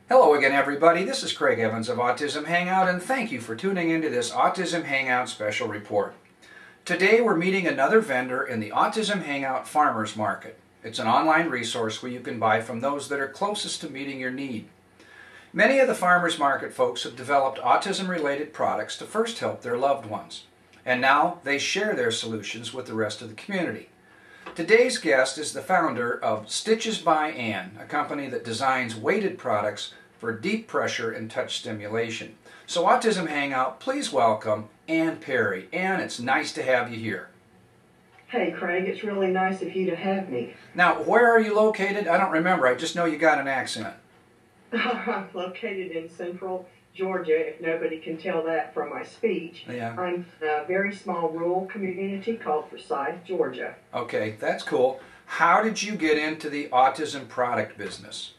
Hello again, everybody. This is Craig Evans of Autism Hangout, and thank you for tuning into this Autism Hangout special report. Today we're meeting another vendor in the Autism Hangout Farmers Market. It's an online resource where you can buy from those that are closest to meeting your need. Many of the farmers market folks have developed autism-related products to first help their loved ones, and now they share their solutions with the rest of the community. Today's guest is the founder of Stitches by Ann, a company that designs weighted products for deep pressure and touch stimulation. So Autism Hangout, please welcome Ann Perry. Ann, it's nice to have you here. Hey Craig, it's really nice of you to have me. Now, where are you located? I don't remember. I just know you got an accent. I'm located in central Georgia, if nobody can tell that from my speech. Yeah. I'm in a very small rural community called Forsyth, Georgia. Okay, that's cool. How did you get into the autism product business?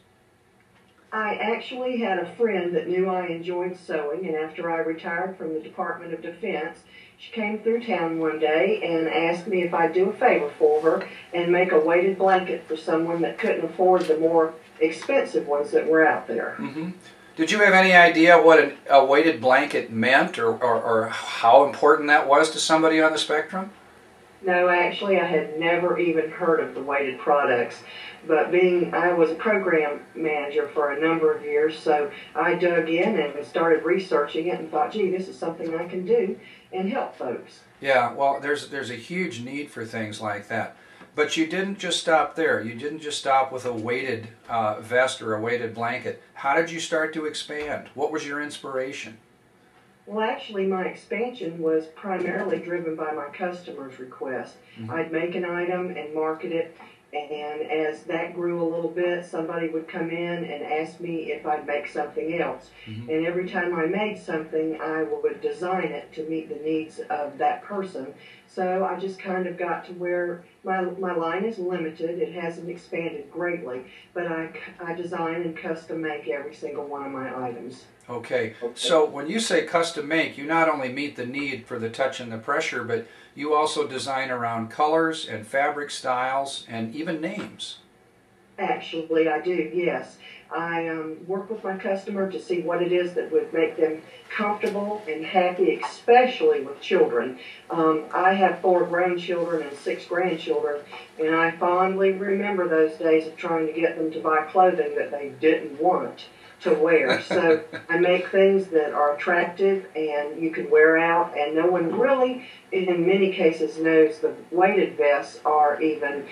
I actually had a friend that knew I enjoyed sewing, and after I retired from the Department of Defense, she came through town one day and asked me if I'd do a favor for her and make a weighted blanket for someone that couldn't afford the more expensive ones that were out there. Mm-hmm. Did you have any idea what a weighted blanket meant or how important that was to somebody on the spectrum? No, actually, I had never even heard of the weighted products. But I was a program manager for a number of years, so I dug in and started researching it and thought, gee, this is something I can do and help folks. Yeah, well, there's a huge need for things like that. But you didn't just stop there. You didn't just stop with a weighted vest or a weighted blanket. How did you start to expand? What was your inspiration? Well, actually, my expansion was primarily driven by my customers' request. Mm-hmm. I'd make an item and market it, and as that grew a little bit, somebody would come in and ask me if I'd make something else. Mm-hmm. And every time I made something, I would design it to meet the needs of that person. So I just kind of got to where my line is limited. It hasn't expanded greatly, but I design and custom make every single one of my items. Okay, so when you say custom make, you not only meet the need for the touch and the pressure, but you also design around colors and fabric styles and even names. Actually, I do, yes. I work with my customer to see what it is that would make them comfortable and happy, especially with children. I have 4 grown children and 6 grandchildren, and I fondly remember those days of trying to get them to buy clothing that they didn't want to wear. So I make things that are attractive and you can wear out, and no one really, in many cases, knows the weighted vests are even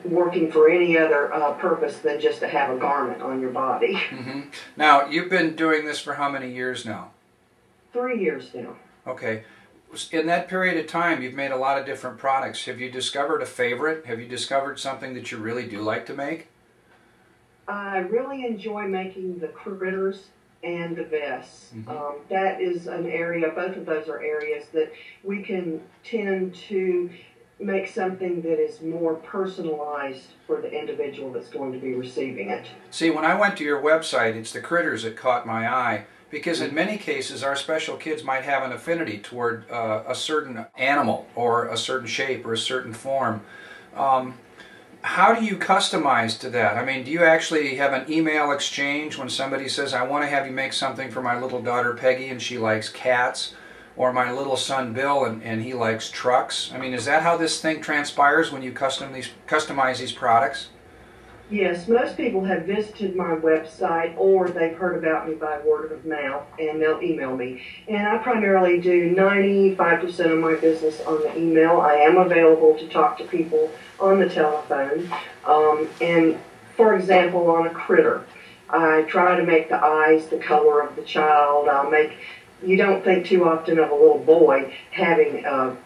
working for any other purpose than just to have a garment on your body. Mm-hmm. Now, you've been doing this for how many years now? 3 years now. Okay. In that period of time, you've made a lot of different products. Have you discovered a favorite? Have you discovered something that you really do like to make? I really enjoy making the critters and the vests. Mm-hmm. That is an area, both of those are areas that we can tend to make something that is more personalized for the individual that's going to be receiving it. See, when I went to your website, it's the critters that caught my eye, because in many cases our special kids might have an affinity toward a certain animal or a certain shape or a certain form. How do you customize to that? I mean, do you actually have an email exchange when somebody says, I want to have you make something for my little daughter Peggy and she likes cats, or my little son Bill and he likes trucks? I mean, is that how this thing transpires when you customize these products? Yes, most people have visited my website or they've heard about me by word of mouth and they'll email me. And I primarily do 95% of my business on the email. I am available to talk to people on the telephone. And for example, on a critter, I try to make the eyes the color of the child. You don't think too often of a little boy having a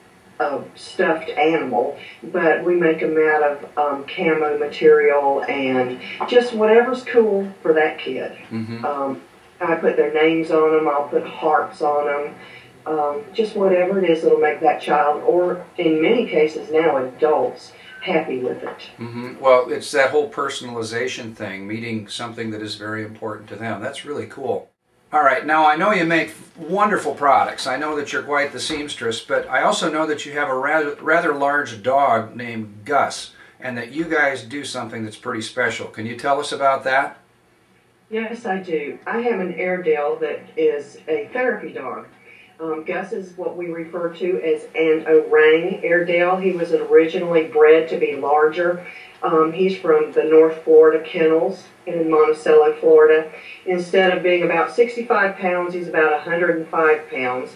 stuffed animal, but we make them out of camo material and just whatever's cool for that kid. Mm-hmm. I put their names on them, I'll put hearts on them, just whatever it is that'll make that child, or in many cases now adults, happy with it. Mm-hmm. Well, it's that whole personalization thing, meeting something that is very important to them. That's really cool. All right, now I know you make wonderful products. I know that you're quite the seamstress, but I also know that you have a rather large dog named Gus, and that you guys do something that's pretty special. Can you tell us about that? Yes, I do. I have an Airedale that is a therapy dog. Gus is what we refer to as an orang Airedale. He was originally bred to be larger. He's from the North Florida kennels in Monticello, Florida. Instead of being about 65 pounds, he's about 105 pounds.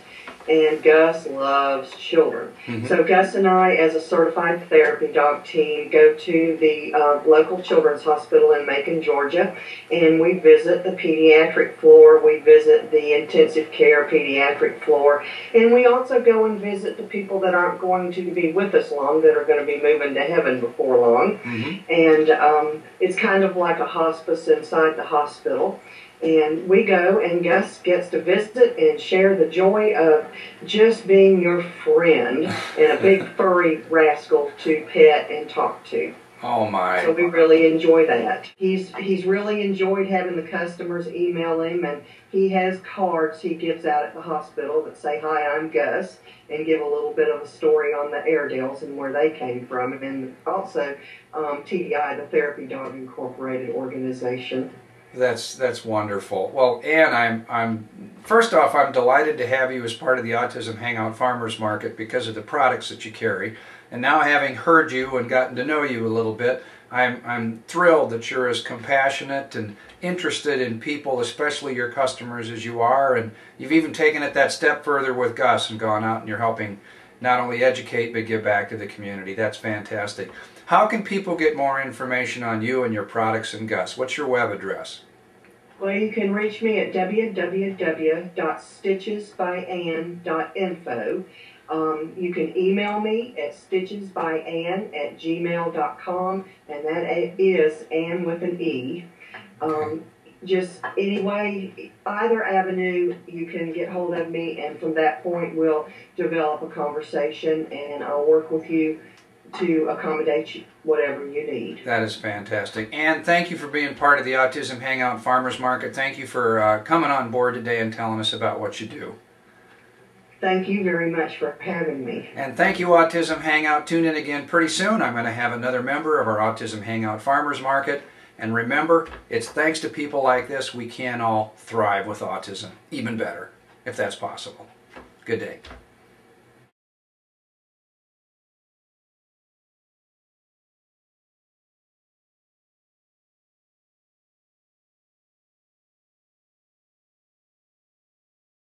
And Gus loves children. So Gus and I, as a certified therapy dog team, go to the local children's hospital in Macon, Georgia, and we visit the pediatric floor, we visit the intensive care pediatric floor, and we also go and visit the people that aren't going to be with us long, that are going to be moving to heaven before long. And it's kind of like a hospice inside the hospital. And we go, and Gus gets to visit and share the joy of just being your friend and a big furry rascal to pet and talk to. Oh my. So we really enjoy that. He's really enjoyed having the customers email him, and he has cards he gives out at the hospital that say, "Hi, I'm Gus," and give a little bit of a story on the Airedales and where they came from, and also TDI, the Therapy Dog Incorporated organization. That's wonderful. Well, Ann, I'm first off, I'm delighted to have you as part of the Autism Hangout Farmers Market because of the products that you carry. And now, having heard you and gotten to know you a little bit, I'm thrilled that you're as compassionate and interested in people, especially your customers, as you are. And you've even taken it that step further with Gus and gone out and you're helping not only educate but give back to the community. That's fantastic. How can people get more information on you and your products and Gus? What's your web address? Well, you can reach me at www.stitchesbyann.info. You can email me at stitchesbyann@gmail.com, and that is Ann with an E. Just anyway, either avenue, you can get hold of me, and from that point, we'll develop a conversation, and I'll work with you to accommodate you, whatever you need. That is fantastic. And thank you for being part of the Autism Hangout Farmers Market. Thank you for coming on board today and telling us about what you do. Thank you very much for having me. And thank you, Autism Hangout. Tune in again pretty soon. I'm going to have another member of our Autism Hangout Farmers Market. And remember, it's thanks to people like this we can all thrive with autism. Even better, if that's possible. Good day.